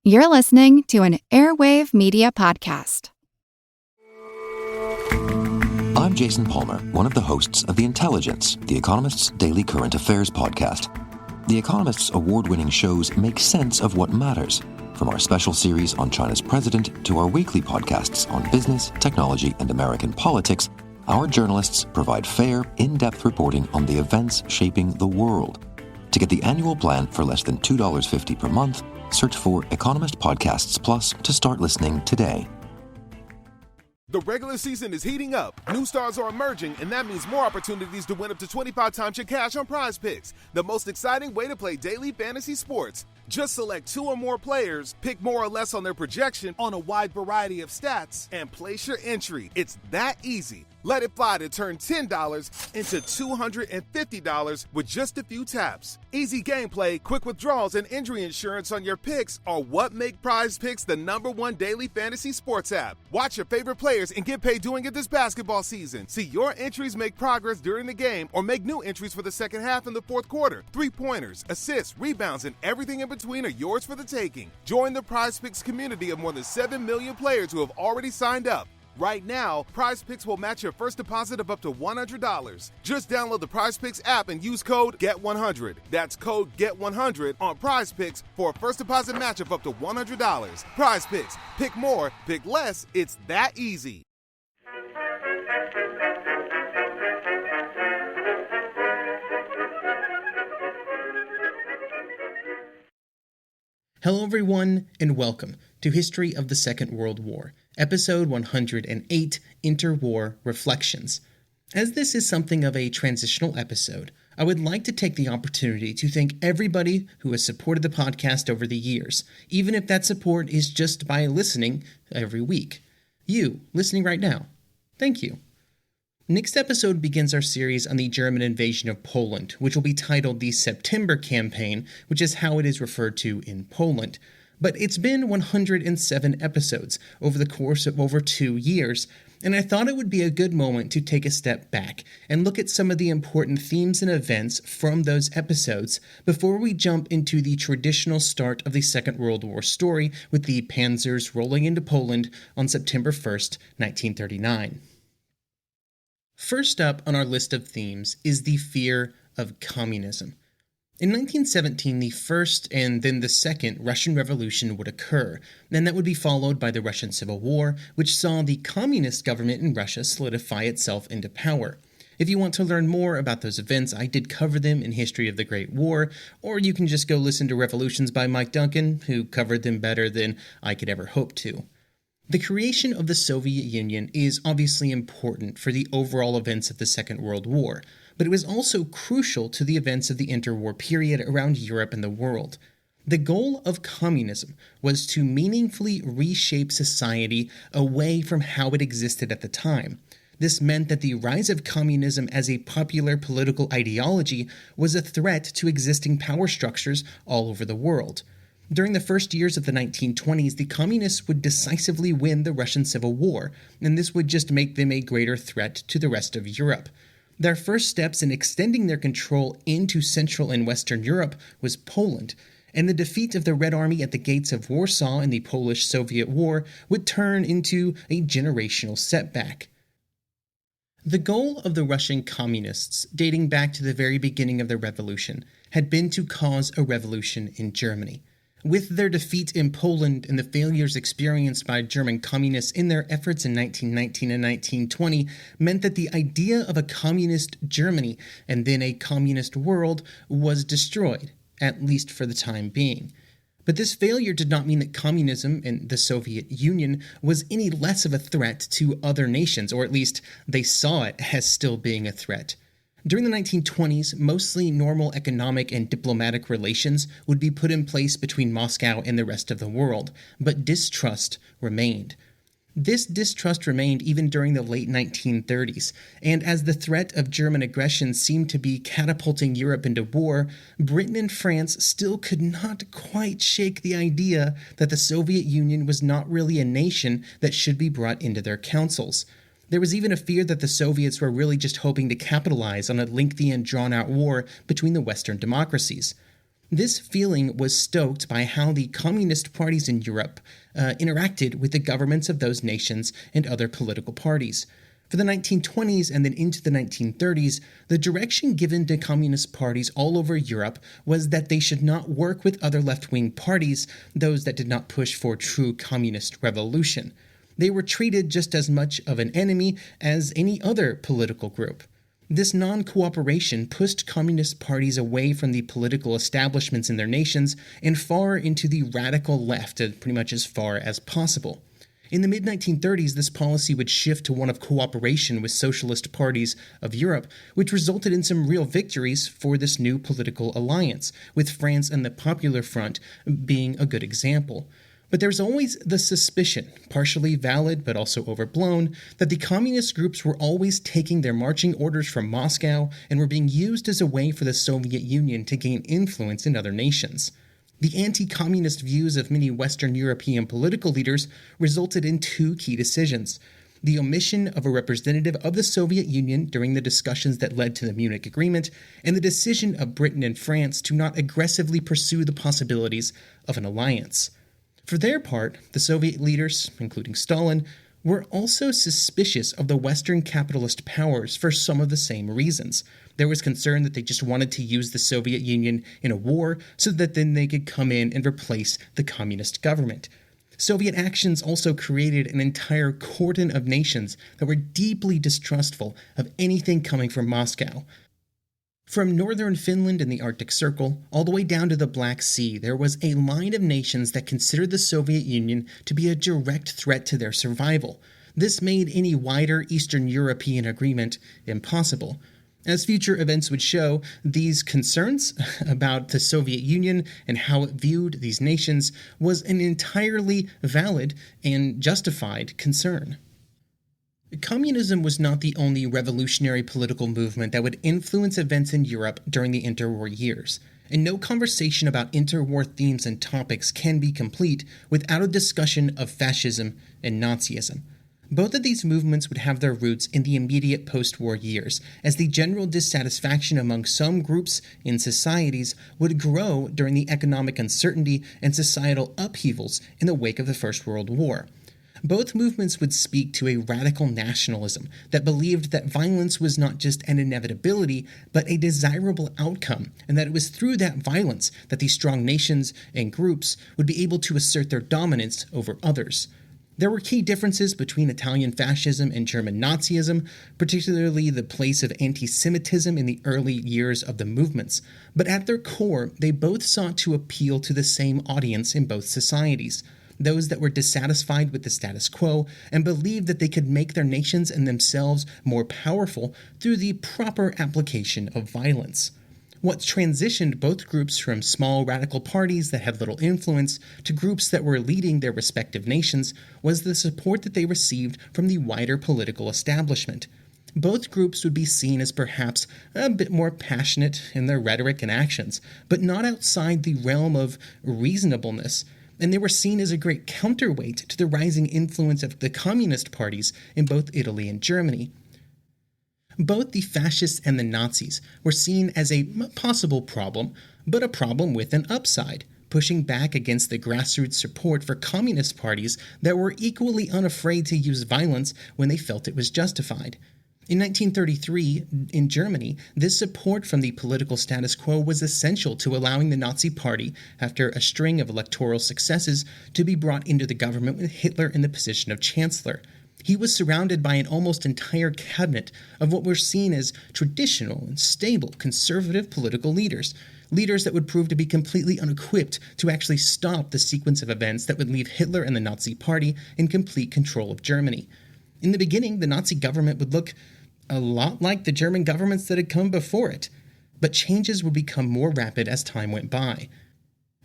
You're listening to an Airwave Media Podcast. I'm Jason Palmer, one of the hosts of The Intelligence, The Economist's daily current affairs podcast. The Economist's award-winning shows make sense of what matters, from our special series on China's president to our weekly podcasts on business, technology, and American politics. Our journalists provide fair, in-depth reporting on the events shaping the world. To get the annual plan for less than $2.50 per month, search for Economist Podcasts Plus to start listening today. The regular season is heating up. New stars are emerging, and that means more opportunities to win up to 25 times your cash on Prize Picks, the most exciting way to play daily fantasy sports. Just select two or more players, pick more or less on their projection on a wide variety of stats, and place your entry. It's that easy. Let it fly to turn $10 into $250 with just a few taps. Easy gameplay, quick withdrawals, and injury insurance on your picks are what make Prize Picks the #1 daily fantasy sports app. Watch your favorite players and get paid doing it this basketball season. See your entries make progress during the game or make new entries for the second half and the fourth quarter. Three-pointers, assists, rebounds, and everything in between are yours for the taking. Join the Prize Picks community of more than 7 million players who have already signed up. Right now, Prize Picks will match your first deposit of up to $100. Just download the Prize Picks app and use code GET100. That's code GET100 on Prize Picks for a first deposit match of up to $100. Prize Picks. Pick more, pick less. It's that easy. Hello everyone, and welcome to History of the Second World War, Episode 108, Interwar Reflections. As this is something of a transitional episode, I would like to take the opportunity to thank everybody who has supported the podcast over the years, even if that support is just by listening every week. You, listening right now, thank you. Next episode begins our series on the German invasion of Poland, which will be titled the September Campaign, which is how it is referred to in Poland. But it's been 107 episodes over the course of over 2 years, and I thought it would be a good moment to take a step back and look at some of the important themes and events from those episodes before we jump into the traditional start of the Second World War story with the panzers rolling into Poland on September 1st, 1939. First up on our list of themes is the fear of communism. In 1917, the first and then the second Russian Revolution would occur, and that would be followed by the Russian Civil War, which saw the communist government in Russia solidify itself into power. If you want to learn more about those events, I did cover them in History of the Great War, or you can just go listen to Revolutions by Mike Duncan, who covered them better than I could ever hope to. The creation of the Soviet Union is obviously important for the overall events of the Second World War, but it was also crucial to the events of the interwar period around Europe and the world. The goal of communism was to meaningfully reshape society away from how it existed at the time. This meant that the rise of communism as a popular political ideology was a threat to existing power structures all over the world. During the first years of the 1920s, the communists would decisively win the Russian Civil War, and this would just make them a greater threat to the rest of Europe. Their first steps in extending their control into Central and Western Europe was Poland, and the defeat of the Red Army at the gates of Warsaw in the Polish-Soviet War would turn into a generational setback. The goal of the Russian communists, dating back to the very beginning of the revolution, had been to cause a revolution in Germany. With their defeat in Poland and the failures experienced by German communists in their efforts in 1919 and 1920 meant that the idea of a communist Germany and then a communist world was destroyed, at least for the time being. But this failure did not mean that communism in the Soviet Union was any less of a threat to other nations, or at least they saw it as still being a threat. During the 1920s, mostly normal economic and diplomatic relations would be put in place between Moscow and the rest of the world, but distrust remained. This distrust remained even during the late 1930s, and as the threat of German aggression seemed to be catapulting Europe into war, Britain and France still could not quite shake the idea that the Soviet Union was not really a nation that should be brought into their councils. There was even a fear that the Soviets were really just hoping to capitalize on a lengthy and drawn-out war between the Western democracies. This feeling was stoked by how the communist parties in Europe interacted with the governments of those nations and other political parties. For the 1920s and then into the 1930s, the direction given to communist parties all over Europe was that they should not work with other left-wing parties, those that did not push for true communist revolution. They were treated just as much of an enemy as any other political group. This non-cooperation pushed communist parties away from the political establishments in their nations and far into the radical left, pretty much as far as possible. In the mid-1930s, this policy would shift to one of cooperation with socialist parties of Europe, which resulted in some real victories for this new political alliance, with France and the Popular Front being a good example. But there's always the suspicion, partially valid but also overblown, that the communist groups were always taking their marching orders from Moscow and were being used as a way for the Soviet Union to gain influence in other nations. The anti-communist views of many Western European political leaders resulted in two key decisions: the omission of a representative of the Soviet Union during the discussions that led to the Munich Agreement, and the decision of Britain and France to not aggressively pursue the possibilities of an alliance. For their part, the Soviet leaders, including Stalin, were also suspicious of the Western capitalist powers for some of the same reasons. There was concern that they just wanted to use the Soviet Union in a war so that then they could come in and replace the communist government. Soviet actions also created an entire cordon of nations that were deeply distrustful of anything coming from Moscow. From northern Finland in the Arctic Circle all the way down to the Black Sea, there was a line of nations that considered the Soviet Union to be a direct threat to their survival. This made any wider Eastern European agreement impossible. As future events would show, these concerns about the Soviet Union and how it viewed these nations was an entirely valid and justified concern. Communism was not the only revolutionary political movement that would influence events in Europe during the interwar years, and no conversation about interwar themes and topics can be complete without a discussion of fascism and Nazism. Both of these movements would have their roots in the immediate post-war years, as the general dissatisfaction among some groups in societies would grow during the economic uncertainty and societal upheavals in the wake of the First World War. Both movements would speak to a radical nationalism that believed that violence was not just an inevitability, but a desirable outcome, and that it was through that violence that these strong nations and groups would be able to assert their dominance over others. There were key differences between Italian fascism and German Nazism, particularly the place of anti-Semitism in the early years of the movements, but at their core, they both sought to appeal to the same audience in both societies, those that were dissatisfied with the status quo and believed that they could make their nations and themselves more powerful through the proper application of violence. What transitioned both groups from small radical parties that had little influence to groups that were leading their respective nations was the support that they received from the wider political establishment. Both groups would be seen as perhaps a bit more passionate in their rhetoric and actions, but not outside the realm of reasonableness, and they were seen as a great counterweight to the rising influence of the communist parties in both Italy and Germany. Both the fascists and the Nazis were seen as a possible problem, but a problem with an upside, pushing back against the grassroots support for communist parties that were equally unafraid to use violence when they felt it was justified. In 1933, in Germany, this support from the political status quo was essential to allowing the Nazi Party, after a string of electoral successes, to be brought into the government with Hitler in the position of chancellor. He was surrounded by an almost entire cabinet of what were seen as traditional and stable conservative political leaders that would prove to be completely unequipped to actually stop the sequence of events that would leave Hitler and the Nazi Party in complete control of Germany. In the beginning, the Nazi government would look a lot like the German governments that had come before it, but changes would become more rapid as time went by.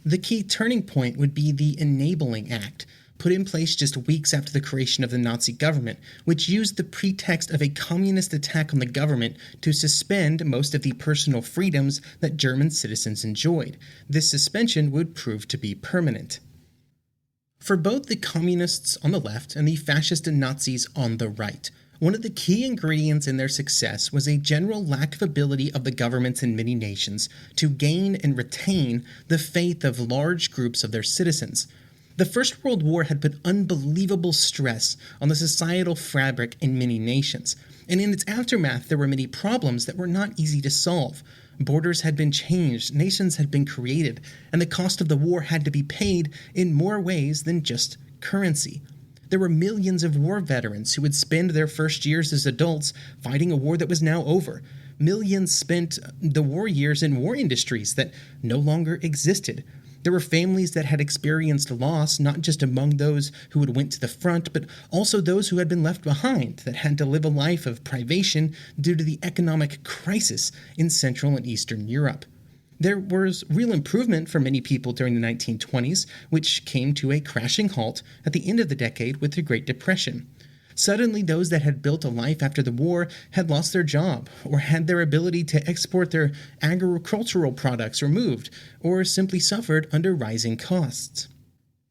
The key turning point would be the Enabling Act, put in place just weeks after the creation of the Nazi government, which used the pretext of a communist attack on the government to suspend most of the personal freedoms that German citizens enjoyed. This suspension would prove to be permanent. For both the communists on the left and the fascist and Nazis on the right, One of the key ingredients in their success was a general lack of ability of the governments in many nations to gain and retain the faith of large groups of their citizens. The First World War had put unbelievable stress on the societal fabric in many nations, and in its aftermath there were many problems that were not easy to solve. Borders had been changed, nations had been created, and the cost of the war had to be paid in more ways than just currency. There were millions of war veterans who would spend their first years as adults fighting a war that was now over. Millions spent the war years in war industries that no longer existed. There were families that had experienced loss, not just among those who had went to the front, but also those who had been left behind, that had to live a life of privation due to the economic crisis in Central and Eastern Europe. There was real improvement for many people during the 1920s, which came to a crashing halt at the end of the decade with the Great Depression. Suddenly, those that had built a life after the war had lost their job, or had their ability to export their agricultural products removed, or simply suffered under rising costs.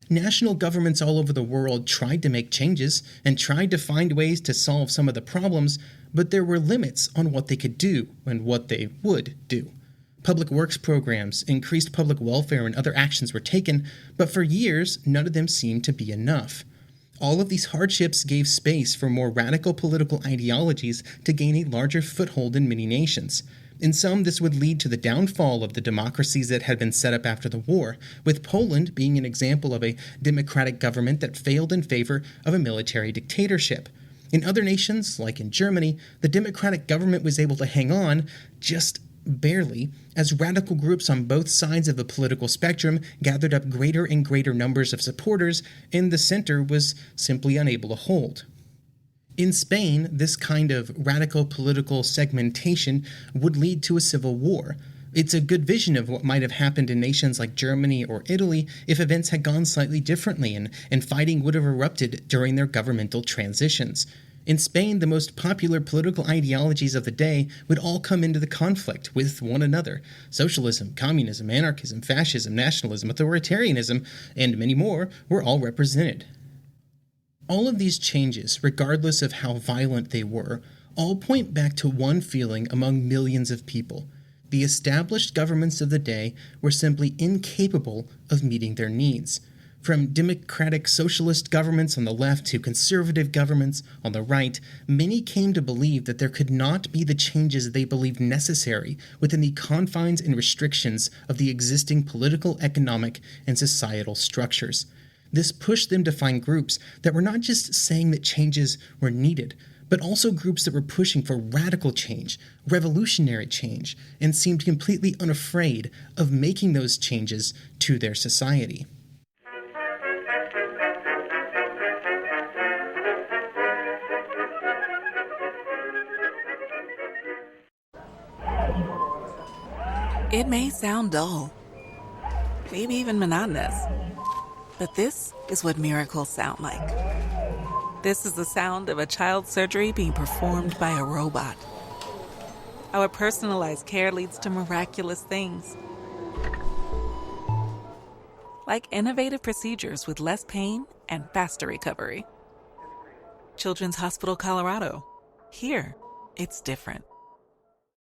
National governments all over the world tried to make changes and tried to find ways to solve some of the problems, but there were limits on what they could do and what they would do. Public works programs, increased public welfare, and other actions were taken, but for years, none of them seemed to be enough. All of these hardships gave space for more radical political ideologies to gain a larger foothold in many nations. In some, this would lead to the downfall of the democracies that had been set up after the war, with Poland being an example of a democratic government that failed in favor of a military dictatorship. In other nations, like in Germany, the democratic government was able to hang on just barely, as radical groups on both sides of the political spectrum gathered up greater and greater numbers of supporters, and the center was simply unable to hold. In Spain, this kind of radical political segmentation would lead to a civil war. It's a good vision of what might have happened in nations like Germany or Italy if events had gone slightly differently and fighting would have erupted during their governmental transitions. In Spain, the most popular political ideologies of the day would all come into the conflict with one another. Socialism, communism, anarchism, fascism, nationalism, authoritarianism, and many more were all represented. All of these changes, regardless of how violent they were, all point back to one feeling among millions of people. The established governments of the day were simply incapable of meeting their needs. From democratic socialist governments on the left to conservative governments on the right, many came to believe that there could not be the changes they believed necessary within the confines and restrictions of the existing political, economic, and societal structures. This pushed them to find groups that were not just saying that changes were needed, but also groups that were pushing for radical change, revolutionary change, and seemed completely unafraid of making those changes to their society. It may sound dull, maybe even monotonous, but this is what miracles sound like. This is the sound of a child's surgery being performed by a robot. Our personalized care leads to miraculous things, like innovative procedures with less pain and faster recovery. Children's Hospital Colorado. Here, it's different.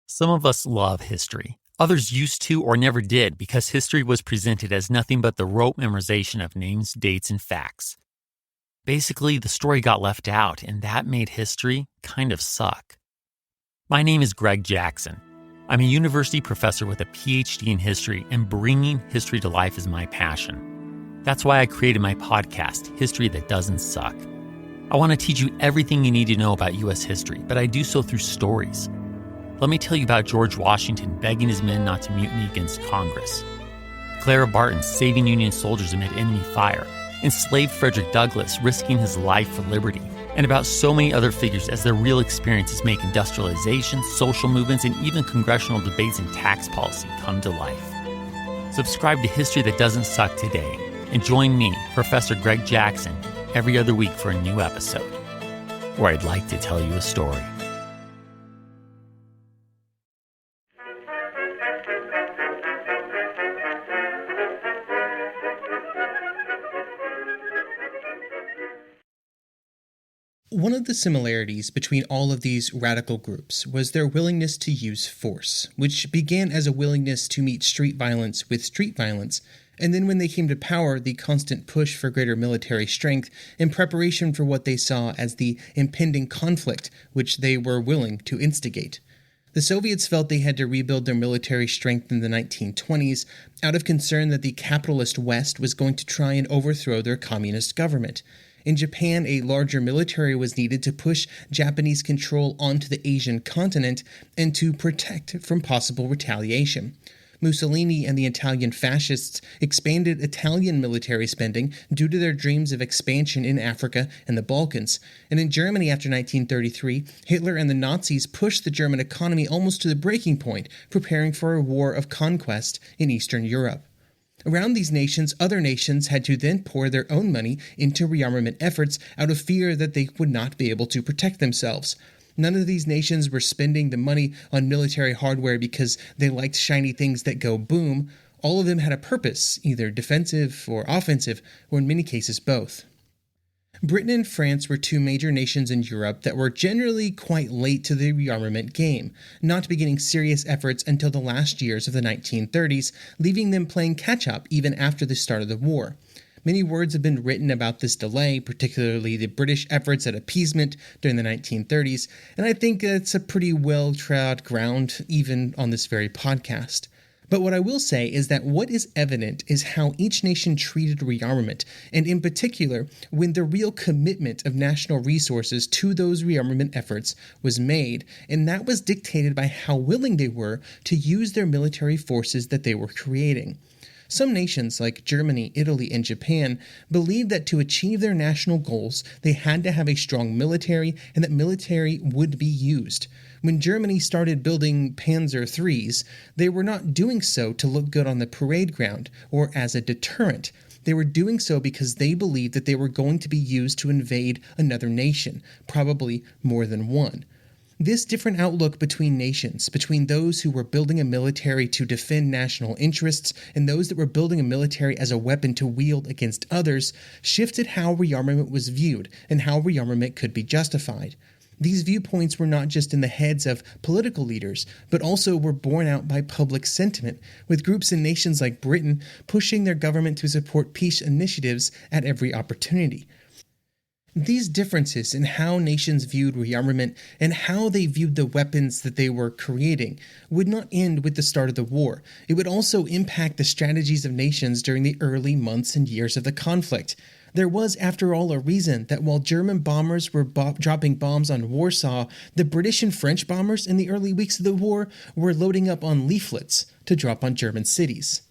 Some of us love history. Others used to or never did because history was presented as nothing but the rote memorization of names, dates, and facts. Basically, the story got left out, and that made history kind of suck. My name is Greg Jackson. I'm a university professor with a PhD in history, and bringing history to life is my passion. That's why I created my podcast, History That Doesn't Suck. I want to teach you everything you need to know about U.S. history, but I do so through stories. Let me tell you about George Washington begging his men not to mutiny against Congress, Clara Barton saving Union soldiers amid enemy fire, enslaved Frederick Douglass risking his life for liberty, and about so many other figures as their real experiences make industrialization, social movements, and even congressional debates and tax policy come to life. Subscribe to History That Doesn't Suck today, and join me, Professor Greg Jackson, every other week for a new episode, where I'd like to tell you a story. One of the similarities between all of these radical groups was their willingness to use force, which began as a willingness to meet street violence with street violence, and then when they came to power, the constant push for greater military strength in preparation for what they saw as the impending conflict which they were willing to instigate. The Soviets felt they had to rebuild their military strength in the 1920s out of concern that the capitalist West was going to try and overthrow their communist government. In Japan, a larger military was needed to push Japanese control onto the Asian continent and to protect from possible retaliation. Mussolini and the Italian fascists expanded Italian military spending due to their dreams of expansion in Africa and the Balkans. And in Germany after 1933, Hitler and the Nazis pushed the German economy almost to the breaking point, preparing for a war of conquest in Eastern Europe. Around these nations, other nations had to then pour their own money into rearmament efforts out of fear that they would not be able to protect themselves. None of these nations were spending the money on military hardware because they liked shiny things that go boom. All of them had a purpose, either defensive or offensive, or in many cases both. Britain and France were two major nations in Europe that were generally quite late to the rearmament game, not beginning serious efforts until the last years of the 1930s, leaving them playing catch-up even after the start of the war. Many words have been written about this delay, particularly the British efforts at appeasement during the 1930s, and I think it's a pretty well-trod ground even on this very podcast. But what I will say is that what is evident is how each nation treated rearmament, and in particular, when the real commitment of national resources to those rearmament efforts was made, and that was dictated by how willing they were to use their military forces that they were creating. Some nations, like Germany, Italy, and Japan, believed that to achieve their national goals, they had to have a strong military and that military would be used. When Germany started building Panzer IIIs, they were not doing so to look good on the parade ground or as a deterrent. They were doing so because they believed that they were going to be used to invade another nation, probably more than one. This different outlook between nations, between those who were building a military to defend national interests and those that were building a military as a weapon to wield against others, shifted how rearmament was viewed and how rearmament could be justified. These viewpoints were not just in the heads of political leaders, but also were borne out by public sentiment, with groups in nations like Britain pushing their government to support peace initiatives at every opportunity. These differences in how nations viewed rearmament and how they viewed the weapons that they were creating would not end with the start of the war. It would also impact the strategies of nations during the early months and years of the conflict. There was, after all, a reason that while German bombers were dropping bombs on Warsaw, the British and French bombers in the early weeks of the war were loading up on leaflets to drop on German cities.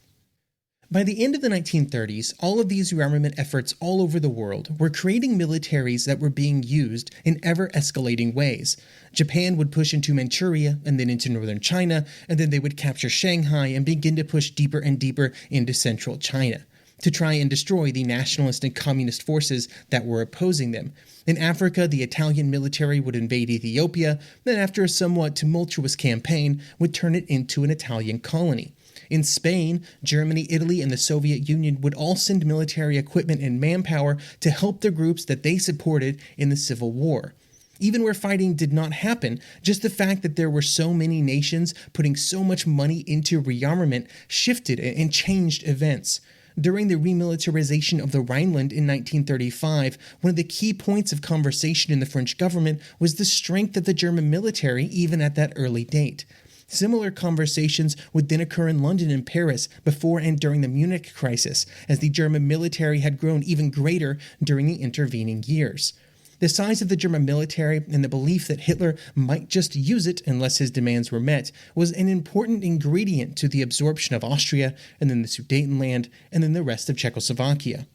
By the end of the 1930s, all of these rearmament efforts all over the world were creating militaries that were being used in ever-escalating ways. Japan would push into Manchuria and then into northern China, and then they would capture Shanghai and begin to push deeper and deeper into central China to try and destroy the nationalist and communist forces that were opposing them. In Africa, the Italian military would invade Ethiopia, then after a somewhat tumultuous campaign, would turn it into an Italian colony. In Spain, Germany, Italy, and the Soviet Union would all send military equipment and manpower to help the groups that they supported in the Civil War. Even where fighting did not happen, just the fact that there were so many nations putting so much money into rearmament shifted and changed events. During the remilitarization of the Rhineland in 1935, one of the key points of conversation in the French government was the strength of the German military even at that early date. Similar conversations would then occur in London and Paris before and during the Munich crisis, as the German military had grown even greater during the intervening years. The size of the German military and the belief that Hitler might just use it unless his demands were met was an important ingredient to the absorption of Austria and then the Sudetenland and then the rest of Czechoslovakia.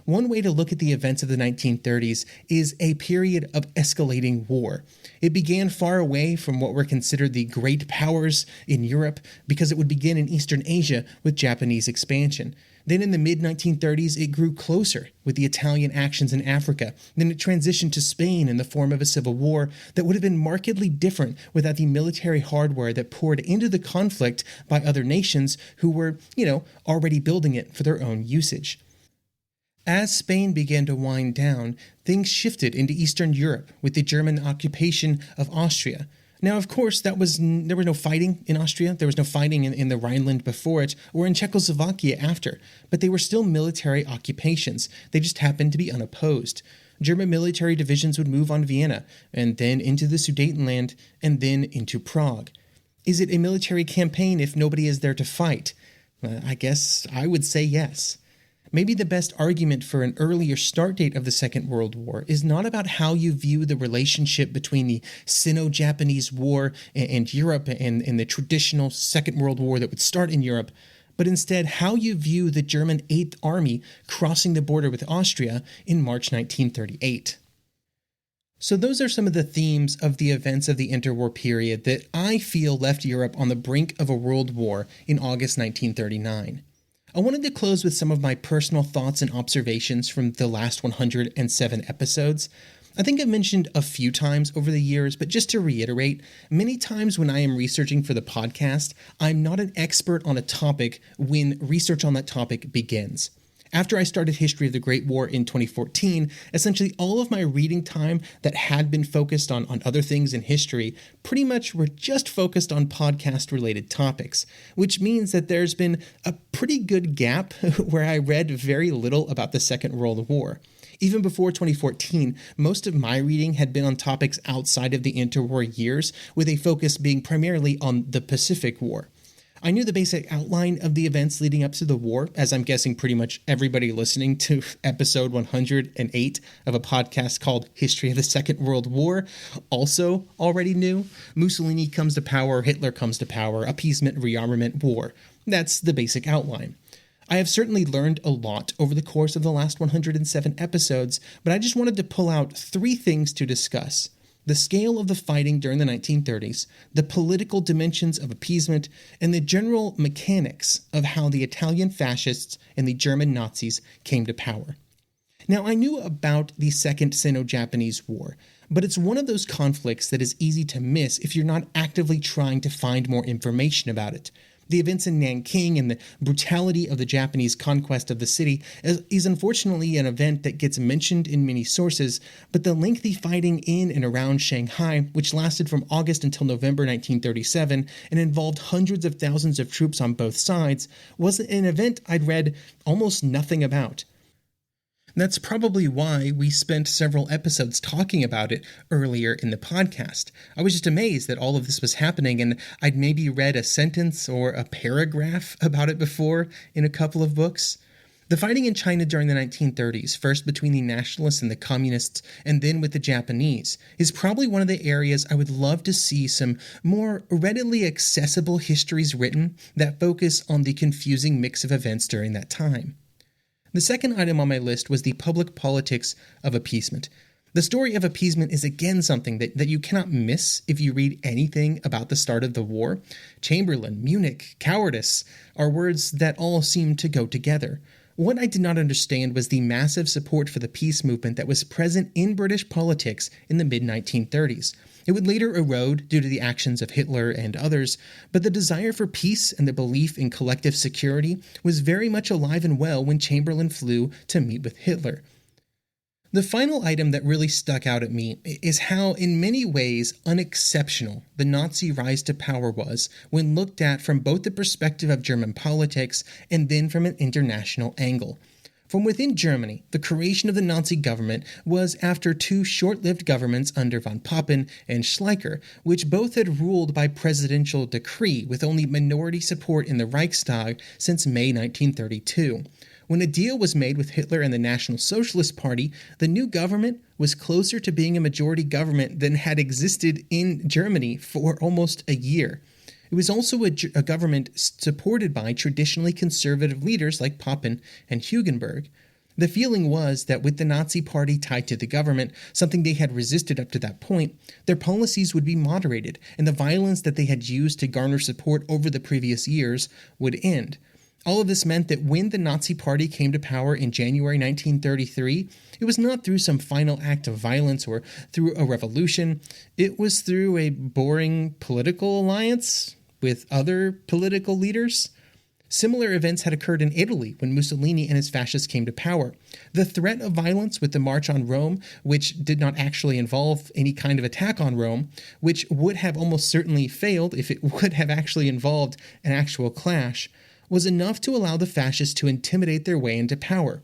One way to look at the events of the 1930s is a period of escalating war. It began far away from what were considered the great powers in Europe because it would begin in Eastern Asia with Japanese expansion. Then in the mid-1930s, it grew closer with the Italian actions in Africa. Then it transitioned to Spain in the form of a civil war that would have been markedly different without the military hardware that poured into the conflict by other nations who were, already building it for their own usage. As Spain began to wind down, things shifted into Eastern Europe with the German occupation of Austria. Now, of course, there was no fighting in Austria. There was no fighting in the Rhineland before it, or in Czechoslovakia after. But they were still military occupations. They just happened to be unopposed. German military divisions would move on Vienna, and then into the Sudetenland, and then into Prague. Is it a military campaign if nobody is there to fight? I guess I would say yes. Maybe the best argument for an earlier start date of the Second World War is not about how you view the relationship between the Sino-Japanese War and Europe and the traditional Second World War that would start in Europe, but instead how you view the German Eighth Army crossing the border with Austria in March 1938. So those are some of the themes of the events of the interwar period that I feel left Europe on the brink of a world war in August 1939. I wanted to close with some of my personal thoughts and observations from the last 107 episodes. I think I've mentioned a few times over the years, but just to reiterate, many times when I am researching for the podcast, I'm not an expert on a topic when research on that topic begins. After I started History of the Great War in 2014, essentially all of my reading time that had been focused on other things in history pretty much were just focused on podcast-related topics, which means that there's been a pretty good gap where I read very little about the Second World War. Even before 2014, most of my reading had been on topics outside of the interwar years, with a focus being primarily on the Pacific War. I knew the basic outline of the events leading up to the war, as I'm guessing pretty much everybody listening to episode 108 of a podcast called History of the Second World War also already knew. Mussolini comes to power, Hitler comes to power, appeasement, rearmament, war. That's the basic outline. I have certainly learned a lot over the course of the last 107 episodes, but I just wanted to pull out 3 things to discuss. The scale of the fighting during the 1930s, the political dimensions of appeasement, and the general mechanics of how the Italian fascists and the German Nazis came to power. Now, I knew about the Second Sino-Japanese War, but it's one of those conflicts that is easy to miss if you're not actively trying to find more information about it. The events in Nanking and the brutality of the Japanese conquest of the city is unfortunately an event that gets mentioned in many sources, but the lengthy fighting in and around Shanghai, which lasted from August until November 1937 and involved hundreds of thousands of troops on both sides, was an event I'd read almost nothing about. That's probably why we spent several episodes talking about it earlier in the podcast. I was just amazed that all of this was happening, and I'd maybe read a sentence or a paragraph about it before in a couple of books. The fighting in China during the 1930s, first between the nationalists and the communists, and then with the Japanese, is probably one of the areas I would love to see some more readily accessible histories written that focus on the confusing mix of events during that time. The second item on my list was the public politics of appeasement. The story of appeasement is again something that you cannot miss if you read anything about the start of the war. Chamberlain, Munich, cowardice are words that all seem to go together. What I did not understand was the massive support for the peace movement that was present in British politics in the mid-1930s. It would later erode due to the actions of Hitler and others, but the desire for peace and the belief in collective security was very much alive and well when Chamberlain flew to meet with Hitler. The final item that really stuck out at me is how, in many ways, unexceptional the Nazi rise to power was when looked at from both the perspective of German politics and then from an international angle. From within Germany, the creation of the Nazi government was after 2 short-lived governments under von Papen and Schleicher, which both had ruled by presidential decree with only minority support in the Reichstag since May 1932. When a deal was made with Hitler and the National Socialist Party, the new government was closer to being a majority government than had existed in Germany for almost a year. It was also a government supported by traditionally conservative leaders like Papen and Hugenberg. The feeling was that with the Nazi Party tied to the government, something they had resisted up to that point, their policies would be moderated, and the violence that they had used to garner support over the previous years would end. All of this meant that when the Nazi Party came to power in January 1933, it was not through some final act of violence or through a revolution. It was through a boring political alliance with other political leaders. Similar events had occurred in Italy when Mussolini and his fascists came to power. The threat of violence with the March on Rome, which did not actually involve any kind of attack on Rome, which would have almost certainly failed if it would have actually involved an actual clash, was enough to allow the fascists to intimidate their way into power.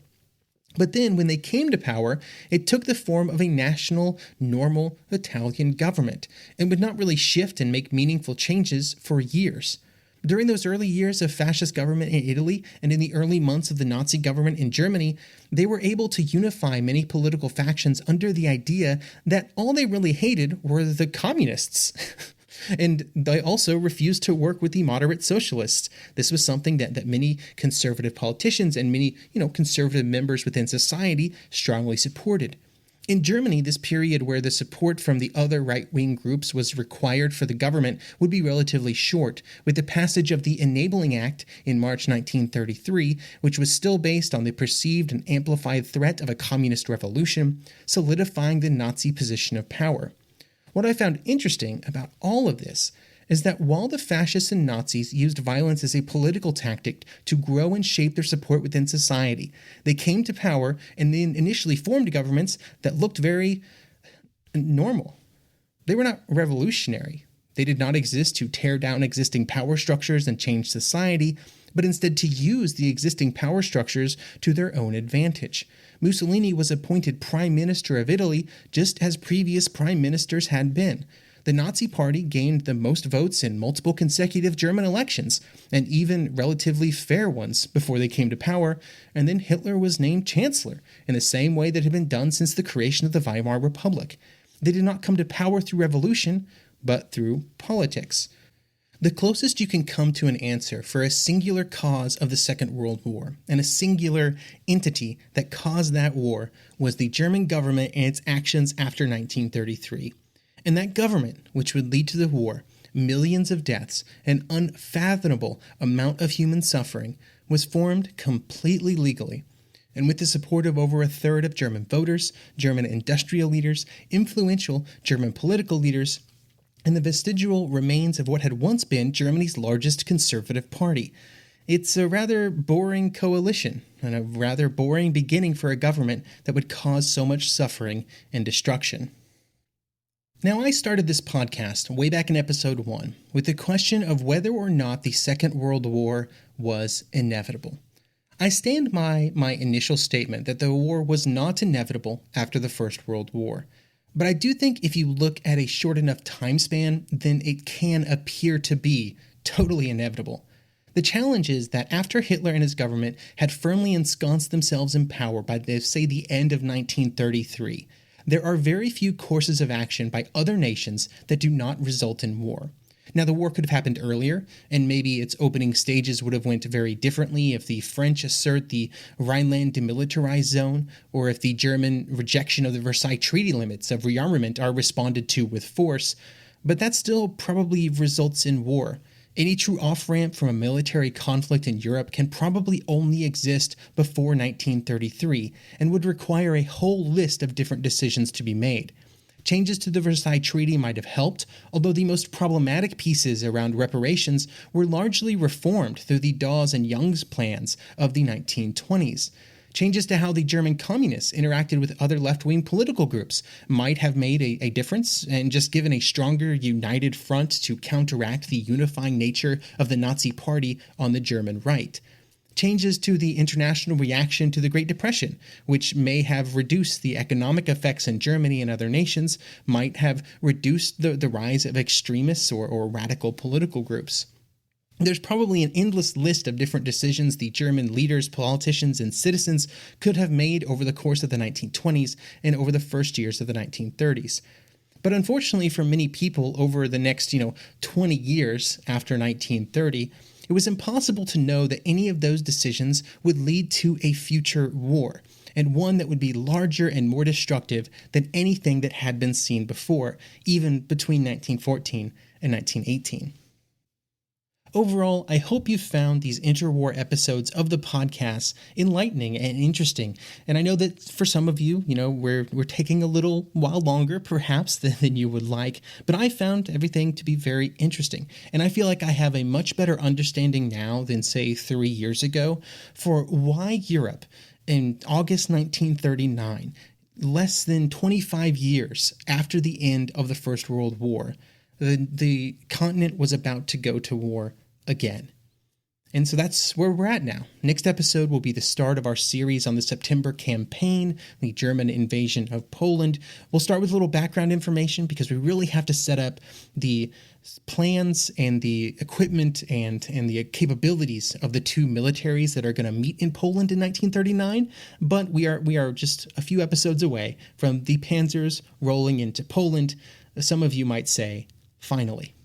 But then, when they came to power, it took the form of a national, normal Italian government, and would not really shift and make meaningful changes for years. During those early years of fascist government in Italy and in the early months of the Nazi government in Germany, they were able to unify many political factions under the idea that all they really hated were the communists. And they also refused to work with the moderate socialists. This was something that many conservative politicians and many, conservative members within society strongly supported. In Germany, this period where the support from the other right-wing groups was required for the government would be relatively short, with the passage of the Enabling Act in March 1933, which was still based on the perceived and amplified threat of a communist revolution, solidifying the Nazi position of power. What I found interesting about all of this is that while the fascists and Nazis used violence as a political tactic to grow and shape their support within society, they came to power and then initially formed governments that looked very normal. They were not revolutionary. They did not exist to tear down existing power structures and change society, but instead to use the existing power structures to their own advantage. Mussolini was appointed Prime Minister of Italy just as previous prime ministers had been. The Nazi Party gained the most votes in multiple consecutive German elections, and even relatively fair ones, before they came to power, and then Hitler was named Chancellor, in the same way that had been done since the creation of the Weimar Republic. They did not come to power through revolution, but through politics. The closest you can come to an answer for a singular cause of the Second World War, and a singular entity that caused that war, was the German government and its actions after 1933. And that government, which would lead to the war, millions of deaths, an unfathomable amount of human suffering, was formed completely legally, and with the support of over a third of German voters, German industrial leaders, influential German political leaders, and the vestigial remains of what had once been Germany's largest conservative party. It's a rather boring coalition, and a rather boring beginning for a government that would cause so much suffering and destruction. Now, I started this podcast way back in episode 1 with the question of whether or not the Second World War was inevitable. I stand by my initial statement that the war was not inevitable after the First World War. But I do think if you look at a short enough time span, then it can appear to be totally inevitable. The challenge is that after Hitler and his government had firmly ensconced themselves in power by, the end of 1933, there are very few courses of action by other nations that do not result in war. Now, the war could have happened earlier, and maybe its opening stages would have went very differently if the French assert the Rhineland demilitarized zone, or if the German rejection of the Versailles Treaty limits of rearmament are responded to with force, but that still probably results in war. Any true off-ramp from a military conflict in Europe can probably only exist before 1933, and would require a whole list of different decisions to be made. Changes to the Versailles Treaty might have helped, although the most problematic pieces around reparations were largely reformed through the Dawes and Young's plans of the 1920s. Changes to how the German communists interacted with other left-wing political groups might have made a difference and just given a stronger, united front to counteract the unifying nature of the Nazi Party on the German right. Changes to the international reaction to the Great Depression, which may have reduced the economic effects in Germany and other nations, might have reduced the rise of extremists or radical political groups. There's probably an endless list of different decisions the German leaders, politicians, and citizens could have made over the course of the 1920s and over the first years of the 1930s. But unfortunately for many people over the next, 20 years after 1930, it was impossible to know that any of those decisions would lead to a future war, and one that would be larger and more destructive than anything that had been seen before, even between 1914 and 1918. Overall, I hope you found these interwar episodes of the podcast enlightening and interesting. And I know that for some of you, we're taking a little while longer perhaps than you would like, but I found everything to be very interesting. And I feel like I have a much better understanding now than, say, 3 years ago for why Europe in August 1939, less than 25 years after the end of the First World War, the continent was about to go to war again. And so that's where we're at now. Next episode will be the start of our series on the September campaign, the German invasion of Poland. We'll start with a little background information because we really have to set up the plans and the equipment and the capabilities of the two militaries that are going to meet in Poland in 1939. But we are just a few episodes away from the panzers rolling into Poland. Some of you might say, finally.